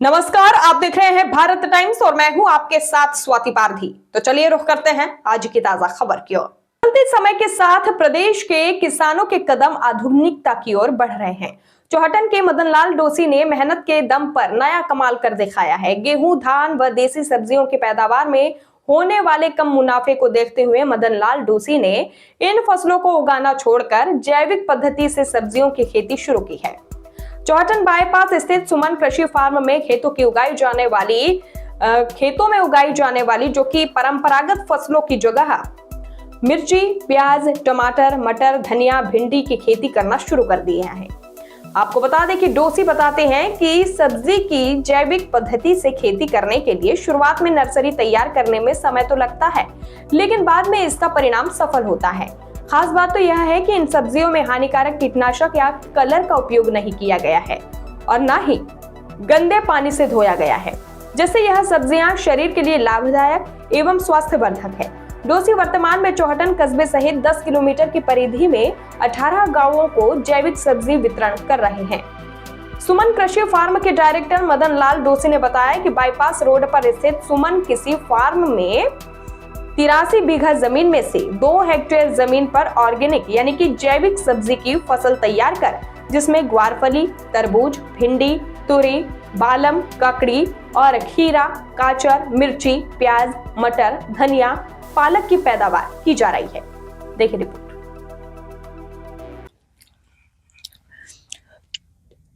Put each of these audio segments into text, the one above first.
नमस्कार, आप देख रहे हैं भारत टाइम्स और मैं हूं आपके साथ स्वाति पारधी। तो चलिए रुख करते हैं आज की ताजा खबर की ओर। बदलते समय के साथ प्रदेश के किसानों के कदम आधुनिकता की ओर बढ़ रहे हैं। चौहटन के मदन लाल डोसी ने मेहनत के दम पर नया कमाल कर दिखाया है। गेहूं, धान व देसी सब्जियों की पैदावार में होने वाले कम मुनाफे को देखते हुए मदन लाल डोसी ने इन फसलों को उगाना छोड़कर जैविक पद्धति से सब्जियों की खेती शुरू की है। चौहटन बाईपास स्थित सुमन कृषि फार्म में खेतों में उगाई जाने वाली जो कि परंपरागत फसलों की जगह मिर्ची, प्याज, टमाटर, मटर, धनिया, भिंडी की खेती करना शुरू कर दिए हैं। आपको बता दें कि डोसी बताते हैं कि सब्जी की जैविक पद्धति से खेती करने के लिए शुरुआत में नर्सरी तैयार करने में समय तो लगता है, लेकिन बाद में इसका परिणाम सफल होता है। खास बात तो यह है कि इन सब्जियों में हानिकारक कीटनाशक या कलर का उपयोग नहीं किया गया है और न ही गंदे पानी से धोया गया है, जिससे यह सब्जियां शरीर के लिए लाभदायक एवं स्वास्थ्यवर्धक है। डोसी वर्तमान में चौहटन कस्बे सहित 10 किलोमीटर की परिधि में 18 गांवों को जैविक सब्जी वितरण कर रहे हैं। सुमन कृषि फार्म के डायरेक्टर मदन लाल डोसी ने बताया कि बाईपास रोड पर स्थित सुमन कृषि फार्म में 83 बीघा जमीन में से 2 हेक्टेयर जमीन पर ऑर्गेनिक यानी कि जैविक सब्जी की फसल तैयार कर, जिसमें ग्वारफली, तरबूज, भिंडी, तुरी, बालम, ककड़ी और खीरा, गाजर, मिर्ची, प्याज, मटर, धनिया, पालक की पैदावार की जा रही है। देखिए रिपोर्ट।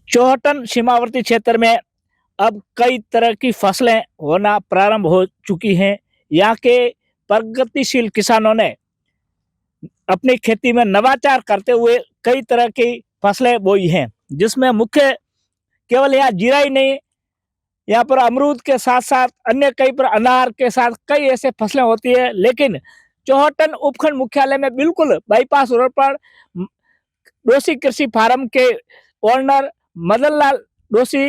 चौहटन सीमावर्ती क्षेत्र में अब कई तरह की फसलें होना प्रारंभ हो चुकी हैं। यहाँ के प्रगतिशील किसानों ने अपनी खेती में नवाचार करते हुए कई तरह की फसलें बोई हैं, जिसमें मुख्य केवल यहाँ जीरा ही नहीं, यहाँ पर अमरूद के साथ साथ अन्य कई पर अनार के साथ कई ऐसे फसलें होती है। लेकिन चौहटन उपखंड मुख्यालय में बिल्कुल बाईपास रोड पर डोसी कृषि फार्म के ओनर मदन लाल डोसी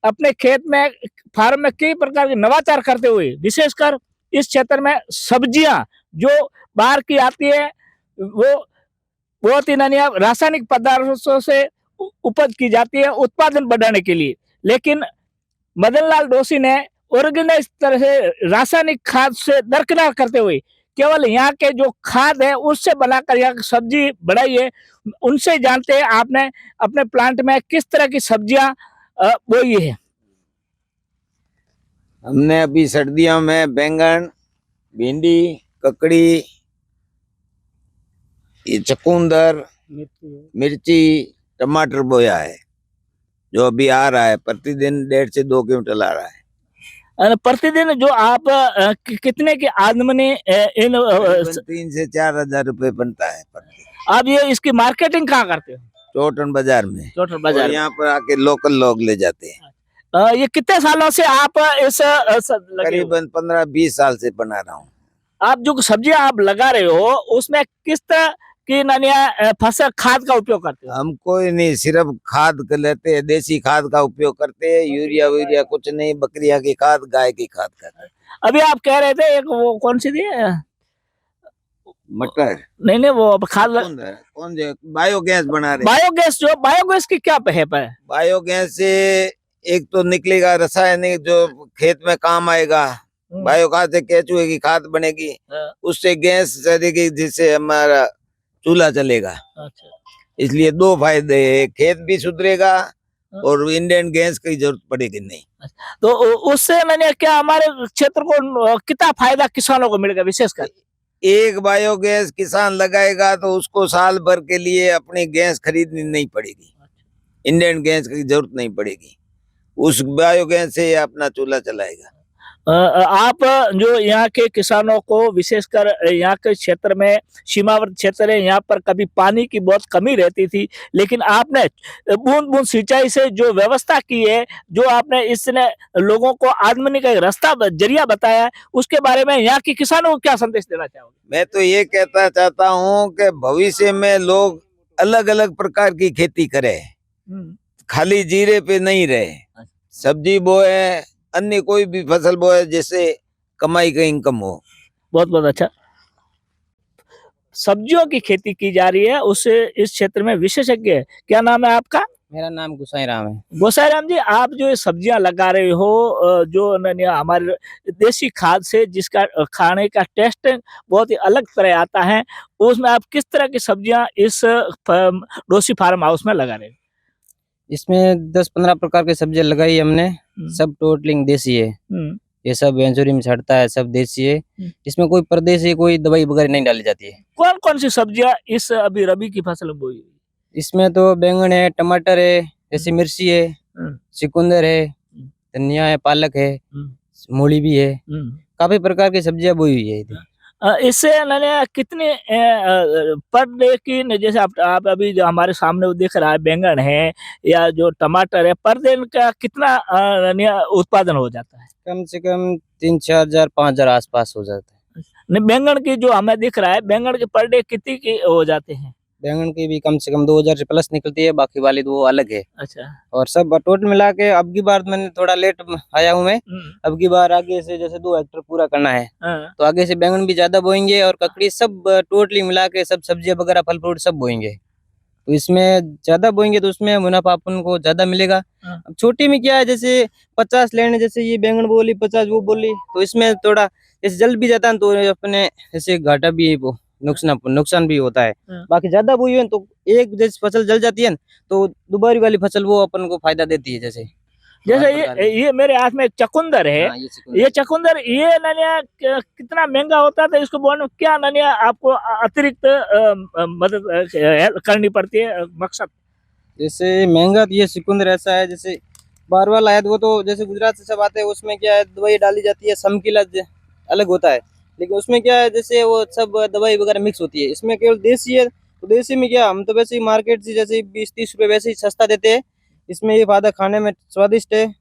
अपने खेत में फार्म में कई प्रकार के नवाचार करते हुए विशेषकर इस क्षेत्र में सब्जियां जो बाहर की आती है वो बहुत ही रासायनिक पदार्थों से उपज की जाती है उत्पादन बढ़ाने के लिए। लेकिन मदन लाल डोसी ने ऑर्गेनिक तरह से रासायनिक खाद से दरकिनार करते हुए केवल यहाँ के जो खाद है उससे बनाकर यहाँ सब्जी बढ़ाई है। उनसे जानते हैं आपने अपने प्लांट में किस तरह की सब्जियां बोई है। हमने अभी सर्दियों में बैंगन, भिंडी, ककड़ी, ये चकुंदर, मिर्ची, टमाटर बोया है, जो अभी आ रहा है। प्रतिदिन 1.5 से 2 क्विंटल आ रहा है। प्रतिदिन जो आप कितने की आमदनी इन 3 से 4 हजार रुपए बनता है। आप ये इसकी मार्केटिंग कहाँ करते हो? चौहटन बाजार में। चौहटन बाजार यहाँ पर आके लोकल लोग ले जाते हैं। ये कितने सालों से आप इस करीबन 15-20 साल से बना रहा हूँ। आप जो सब्जियां आप लगा रहे हो उसमें किस तरह की फसल खाद का उपयोग करते हो? हम कोई नहीं, सिर्फ खाद लेते हैं, देसी खाद का उपयोग करते हैं। यूरिया वूरिया कुछ नहीं, बकरिया की खाद, गाय की खाद करते हैं। अभी आप कह रहे थे एक वो कौन सी थी मटर? नहीं वो खाद कौन जो बायोगैस बना रहे? बायोगैस की क्या है? बायोगैस से एक तो निकलेगा रासायनिक जो खेत में काम आएगा, बायोगैस से केचुए की खाद बनेगी, उससे गैस चलेगी जिससे हमारा चूल्हा चलेगा। अच्छा। इसलिए 2 फायदे है, खेत भी सुधरेगा और इंडियन गैस की जरूरत पड़ेगी नहीं। तो उससे मैंने क्या हमारे क्षेत्र को कितना फायदा किसानों को मिलेगा? विशेषकर एक बायोगैस किसान लगाएगा तो उसको साल भर के लिए अपनी गैस खरीदनी नहीं पड़ेगी, इंडियन गैस की जरूरत नहीं पड़ेगी। उस बायोगैस से अपना चूल्हा चलाएगा। आप जो यहाँ के किसानों को विशेषकर यहाँ के क्षेत्र में सीमावर्ती क्षेत्र है, यहाँ पर कभी पानी की बहुत कमी रहती थी, लेकिन आपने बूंद बूंद सिंचाई से जो व्यवस्था की है, जो आपने इसने लोगों को आमदनी का एक रास्ता जरिया बताया है, उसके बारे में यहाँ के किसानों को क्या संदेश देना चाहोगे? मैं तो ये कहता चाहता हूँ कि भविष्य में लोग अलग अलग प्रकार की खेती करें, खाली जीरे पे नहीं रहे, सब्जी बोए, अन्य कोई भी फसल बोए, जिससे कमाई का इनकम हो। बहुत बहुत अच्छा। सब्जियों की खेती की जा रही है, उससे इस क्षेत्र में विशेषज्ञ है। क्या नाम है आपका? मेरा नाम गुसाई राम है। गोसाई राम जी, आप जो ये सब्जियां लगा रहे हो, जो हमारे देसी खाद से जिसका खाने का टेस्ट बहुत ही अलग तरह आता है, उसमें आप किस तरह की सब्जियां इस डोसी फार्म हाउस में लगा रहे हो? इसमें 10-15 प्रकार की सब्जियां लगाई हमने, सब टोटलिंग देसी है। ये सब वेंचुरी में छड़ता है, सब देसी है। इसमें कोई परदेसी कोई दवाई वगैरह नहीं डाली जाती है। कौन कौन सी सब्जियां इस अभी रबी की फसल में बोई? इसमें तो बैंगन है, टमाटर है, जैसे मिर्ची है, चुकंदर है, धनिया है, पालक है, मूली भी है, काफी प्रकार की सब्जियां बोई हुई है इधर। इससे कितने पर डे की जैसे आप अभी जो हमारे सामने वो दिख रहा है बैंगन है या जो टमाटर है, पर दिन का कितना उत्पादन हो जाता है? कम से कम 3-4 हजार 5 हजार आसपास हो जाता है। नहीं, बैंगन की जो हमें दिख रहा है, बैंगन के पर डे कितनी की हो जाते हैं? बैंगन की भी कम से कम 2000 से प्लस निकलती है, बाकी वाली तो वो अलग है। अच्छा। और सब टोटल मिला के अब की बार मैंने थोड़ा लेट आया हूँ मैं। अब की बार आगे से जैसे 2 हेक्टर पूरा करना है, तो आगे से बैंगन भी ज्यादा बोएंगे और ककड़ी सब टोटली मिला के सब सब्जियां वगैरह फल फ्रूट सब बोएंगे। तो इसमें ज्यादा बोएंगे तो उसमें मुनाफा अपन को ज्यादा मिलेगा। अब छोटी में क्या है, जैसे 50 लेने, जैसे ये बैंगन बोली 50 वो बोली, तो इसमें थोड़ा जैसे जल भी जाता है तो अपने जैसे घाटा भी वो नुकसान भी होता है। बाकी ज्यादा बोई है तो एक जैसे फसल जल जाती है तो दोबारी वाली फसल वो अपन को फायदा देती है। जैसे ये मेरे हाथ में एक चकुंदर है। ये चकुंदर ये ननिया कितना महंगा होता है, तो इसको बोलने में क्या ननिया आपको अतिरिक्त मदद करनी पड़ती है? मकसद जैसे महंगा तो ये चुकंदर ऐसा है, जैसे बार वाला है वो तो जैसे गुजरात से सब आते हैं, उसमें क्या है दवाई डाली जाती है, समकीला अलग होता है, लेकिन उसमें क्या है जैसे वो सब दवाई वगैरह मिक्स होती है। इसमें केवल देसी है, तो देसी में क्या हम तो वैसे ही मार्केट से जैसे 20-30 रुपए वैसे ही सस्ता देते हैं। इसमें ये फायदा खाने में स्वादिष्ट है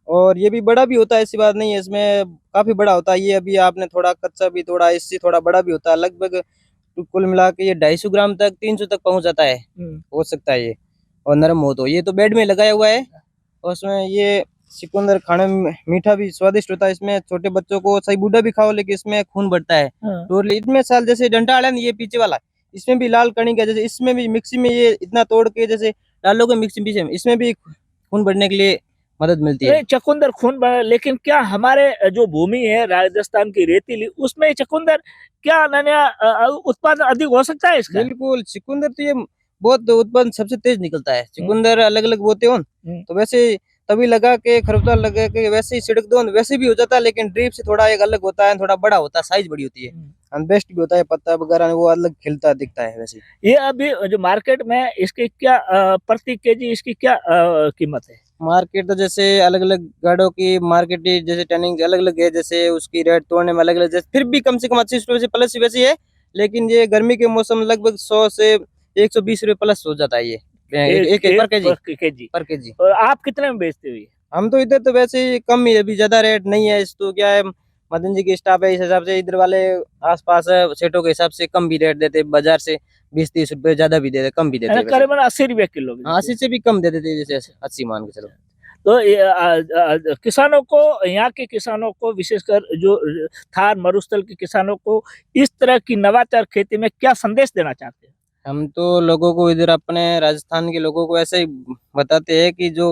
और ये भी बड़ा भी होता है, ऐसी बात नहीं है, इसमें काफी बड़ा होता है। ये अभी आपने थोड़ा कच्चा भी, थोड़ा इससे थोड़ा बड़ा भी होता है, लगभग कुल मिला के ये 250 ग्राम तक 300 तक पहुंच जाता है, हो सकता है ये, और नरम हो तो। ये तो बेड में लगाया हुआ है और उसमें ये चुकंदर खाने में मीठा भी स्वादिष्ट होता है। इसमें छोटे बच्चों को सही बूढ़ा भी खाओ, लेकिन इसमें खून बढ़ता है टोटली। इतने साल जैसे डंडा है ना, ये पीछे वाला, इसमें भी लाल कणी का, जैसे इसमें भी मिक्सी में ये इतना तोड़ के जैसे डालोगे मिक्सी पीछे में, इसमें भी खून बढ़ने के लिए मदद मिलती है। चकुंदर खून बढ़े, लेकिन क्या हमारे जो भूमि है राजस्थान की रेतीली, उसमें चकुंदर क्या उत्पादन अधिक हो सकता है इसका? बिल्कुल, चुकंदर तो ये बहुत उत्पादन सबसे तेज निकलता है। चुकंदर अलग अलग बोते हो तो वैसे तभी लगा के खरपतवार लगा के वैसे ही छिड़क दो, वैसे भी हो जाता है, लेकिन ड्रिप से थोड़ा एक अलग होता है, थोड़ा बड़ा होता है, साइज बड़ी होती है, बेस्ट भी होता है, पत्ता वगैरह वो अलग खिलता दिखता है। वैसे ये अभी जो मार्केट में इसकी क्या प्रति केजी इसकी क्या कीमत है? मार्केट तो जैसे अलग अलग गाड़ों की मार्केट जैसे टर्निंग अलग अलग है, जैसे उसकी रेट तोड़ने में अलग अलग, जैसे फिर भी कम से कम 80 रुपए से प्लस वैसी है, लेकिन ये गर्मी के मौसम लगभग 100 से 120 रुपए प्लस हो जाता है ये एक पर केजी। और आप कितने में बेचते हो? हम तो इधर तो वैसे ही कम ही, अभी ज्यादा रेट नहीं है। इस तो क्या है, मदन जी की स्टाफ है, इस हिसाब से इधर वाले आसपास सेठों के हिसाब से कम भी रेट देते, बाजार से 20-30 रुपए ज्यादा भी देते, कम भी देते, करीबन 80 रुपए किलो। 80 से भी कम दे देते, जैसे 80 मान के चलो। तो किसानों को, यहाँ के किसानों को, विशेषकर जो थार मरुस्थल के किसानों को इस तरह की नवाचार खेती में क्या संदेश देना चाहते हैं? हम तो लोगों को, इधर अपने राजस्थान के लोगों को ऐसे ही बताते हैं कि जो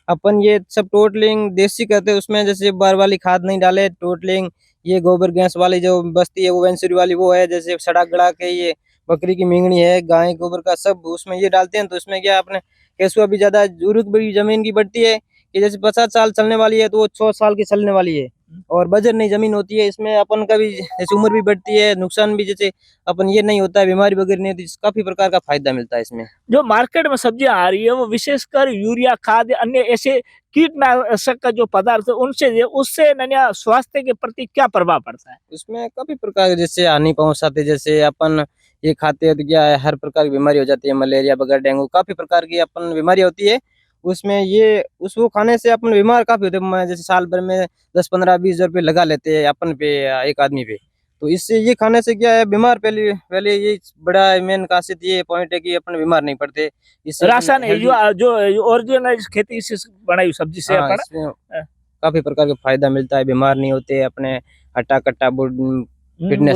अपन ये सब टोटलिंग देसी करते हैं, उसमें जैसे बार वाली खाद नहीं डाले, टोटलिंग ये गोबर गैस वाली जो बस्ती है वो वेंचुरी वाली वो है, जैसे सड़ा गड़ा के ये बकरी की मींगनी है, गाय गोबर का सब उसमें ये डालते हैं। तो इसमें क्या अपने केसुआ भी ज्यादा जरूरत बड़ी जमीन की बढ़ती है कि जैसे 50 साल चलने वाली है तो वो 100 साल की चलने वाली है, और बजर नहीं जमीन होती है। इसमें अपन का भी जैसे उम्र भी बढ़ती है, नुकसान भी जैसे अपन ये नहीं होता है, बीमारी वगैरह नहीं होती, काफी प्रकार का फायदा मिलता है इसमें। जो मार्केट में सब्जियां आ रही है वो विशेषकर यूरिया खाद अन्य ऐसे कीटनाशक का जो पदार्थ है उनसे, उससे स्वास्थ्य के प्रति क्या प्रभाव पड़ता है? उसमें काफी प्रकार जैसे हानि पहुंचाते, जैसे अपन ये खाते हैं तो क्या है, हर प्रकार की बीमारी हो जाती है, मलेरिया वगैरह, डेंगू, काफी प्रकार की अपन बीमारी होती है उसमें। ये उसको खाने से अपन बीमार काफी होते हैं, जैसे साल भर में 10-15-20 हजार रुपये लगा लेते हैं अपन पे, एक आदमी पे। तो इससे ये खाने से क्या है, बीमार पहले ये बड़ा मेन खासियत ये पॉइंट है कि अपन बीमार नहीं पड़ते। इससे राशन जो ओरिजिनल खेती से बनाई सब्जी से अपन काफी प्रकार का फायदा मिलता है, बीमार नहीं होते अपने, हट्टा कट्टा फिटनेस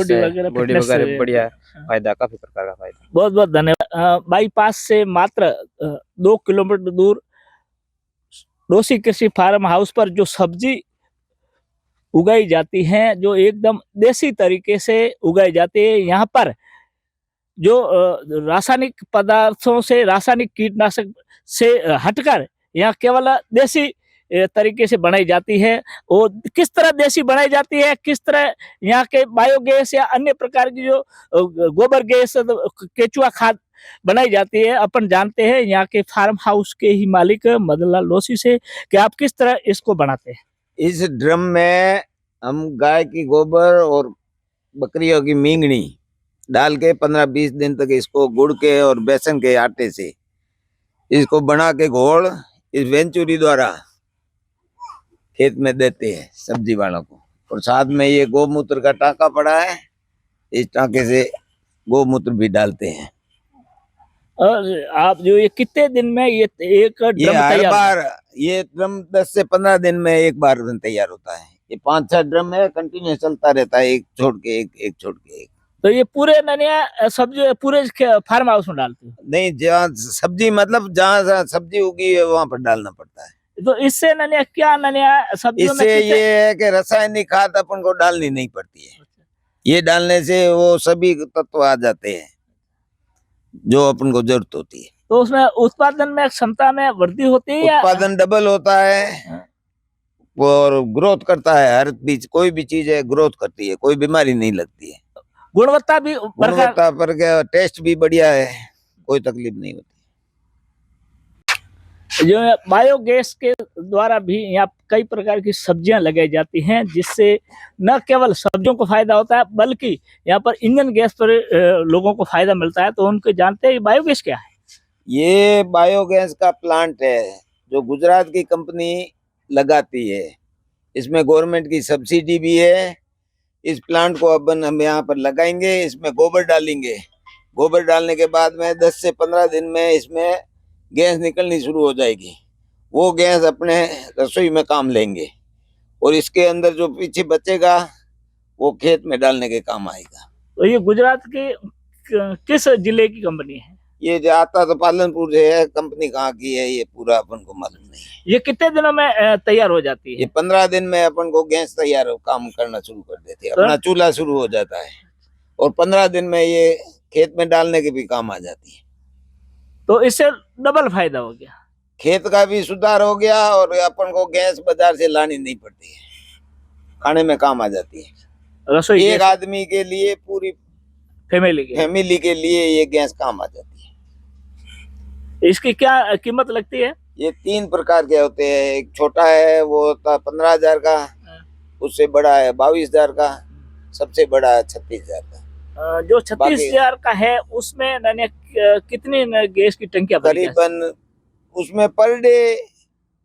बॉडी वगैरह बढ़िया फायदा, काफी प्रकार का फायदा। बहुत बहुत धन्यवाद। बाईपास से मात्र 2 किलोमीटर दूर डोसी कृषि फार्म हाउस पर जो सब्जी उगाई जाती हैं, जो एकदम देसी तरीके से उगाई जाती है। यहाँ पर जो रासायनिक पदार्थों से, रासायनिक कीटनाशक से हटकर यहाँ केवल देसी तरीके से बनाई जाती है। और किस तरह देसी बनाई जाती है, किस तरह यहाँ के बायोगैस या अन्य प्रकार की जो गोबर गैस, केचुआ खाद बनाई जाती है, अपन जानते हैं यहाँ के फार्म हाउस के ही मालिक मदनलाल लोसी से कि आप किस तरह इसको बनाते हैं। इस ड्रम में हम गाय की गोबर और बकरियों की मींगनी डाल के 15-20 दिन तक इसको गुड़ के और बेसन के आटे से इसको बना के घोल इस वेंचुरी द्वारा खेत में देते हैं सब्जी वालों को। और साथ में ये गोमूत्र का टांका पड़ा है, इस टांके से गोमूत्र भी डालते हैं। और आप जो ये कितने दिन में ये एक ये ड्रम हर तैयार बार ये ड्रम 10 से 15 दिन में एक बार तैयार होता है। ये 5-6 ड्रम है, कंटिन्यू चलता रहता है, एक छोड़ के एक छोड़ के एक। तो ये पूरे ननिया सब्जी पूरे फार्म हाउस में डालते हो? नहीं, जहाँ सब्जी मतलब जहाँ सब्जी उगी है वहां पर डालना पड़ता है। तो इससे ननिया क्या, ननिया सब्जियों में इससे कितने- ये है कि रासायनिक खाद अपन को डालनी नहीं पड़ती है। ये डालने से वो सभी तत्व आ जाते हैं जो अपन को जरूरत होती है। तो उसमें उत्पादन में, क्षमता में वृद्धि होती है या उत्पादन डबल होता है और ग्रोथ करता है। हर बीज कोई भी चीज है ग्रोथ करती है, कोई बीमारी नहीं लगती है। गुणवत्ता भी गुणवत्ता पर क्या, टेस्ट भी बढ़िया है, कोई तकलीफ नहीं होती। जो बायोगैस के द्वारा भी यहाँ कई प्रकार की सब्जियां लगाई जाती हैं, जिससे न केवल सब्जियों को फायदा होता है बल्कि यहाँ पर इंजन गैस पर लोगों को फायदा मिलता है। तो उनको जानते हैं बायोगैस क्या है? ये बायोगैस का प्लांट है जो गुजरात की कंपनी लगाती है। इसमें गवर्नमेंट की सब्सिडी भी है। इस प्लांट को अपन हम यहाँ पर लगाएंगे, इसमें गोबर डालेंगे। गोबर डालने के बाद में 10 से 15 दिन में इसमें गैस निकलनी शुरू हो जाएगी। वो गैस अपने रसोई में काम लेंगे और इसके अंदर जो पीछे बचेगा वो खेत में डालने के काम आएगा। तो ये गुजरात के किस जिले की कंपनी है? ये जो आता तो पालनपुर से है, कंपनी कहाँ की है ये पूरा अपन को मालूम नहीं है। ये कितने दिनों में तैयार हो जाती है? ये 15 दिन में अपन को गैस तैयार काम करना शुरू कर देती है, अपना चूल्हा शुरू हो जाता है और 15 दिन में ये खेत में डालने के भी काम आ जाती है। तो इससे डबल फायदा हो गया, खेत का भी सुधार हो गया और अपन को गैस बाजार से लानी नहीं पड़ती है, खाने में काम आ जाती है। रसोई एक आदमी के लिए, पूरी फैमिली के लिए ये गैस काम आ जाती है। इसकी क्या कीमत लगती है? ये 3 प्रकार के होते हैं। एक छोटा है वो होता 15,000 का, उससे बड़ा है 22,000 का, सबसे बड़ा है 36,000 का। जो 36,000 का है उसमें कितनी गैस की टंकियां करीबन उसमें पर डे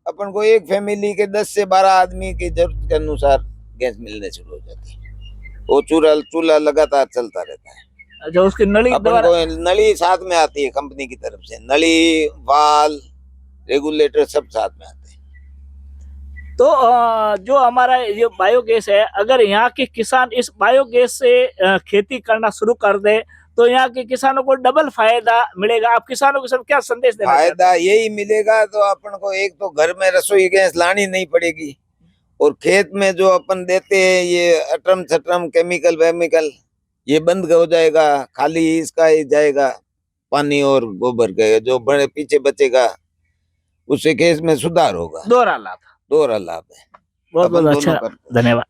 अपन को एक फैमिली के 10 से 12 आदमी की जरूरत के अनुसार गैस मिलने शुरू हो जाती है। वो चूल्हा लगातार चलता रहता है। अच्छा, उसकी नली अपन को नली साथ में आती है कंपनी की तरफ से, नली, वाल, रेगुलेटर सब साथ में आते हैं। तो जो हमारा ये बायोगैस है, अगर यहाँ के किसान इस बायोगैस से खेती करना शुरू कर दे तो यहाँ के किसानों को डबल फायदा मिलेगा। आप किसानों को सब क्या संदेश देना चाहते हैं? फायदा यही मिलेगा तो अपन को एक तो घर में रसोई गैस लानी नहीं पड़ेगी और खेत में जो अपन देते हैं ये अटरम छटरम केमिकल वेमिकल ये बंद हो जाएगा, खाली इसका ही जाएगा पानी और गोबर का, जो बड़े पीछे बचेगा उससे खेत में सुधार होगा। दोहरा लाभ है। बहुत बहुत अपन अच्छा, दोनों करते हैं। धन्यवाद।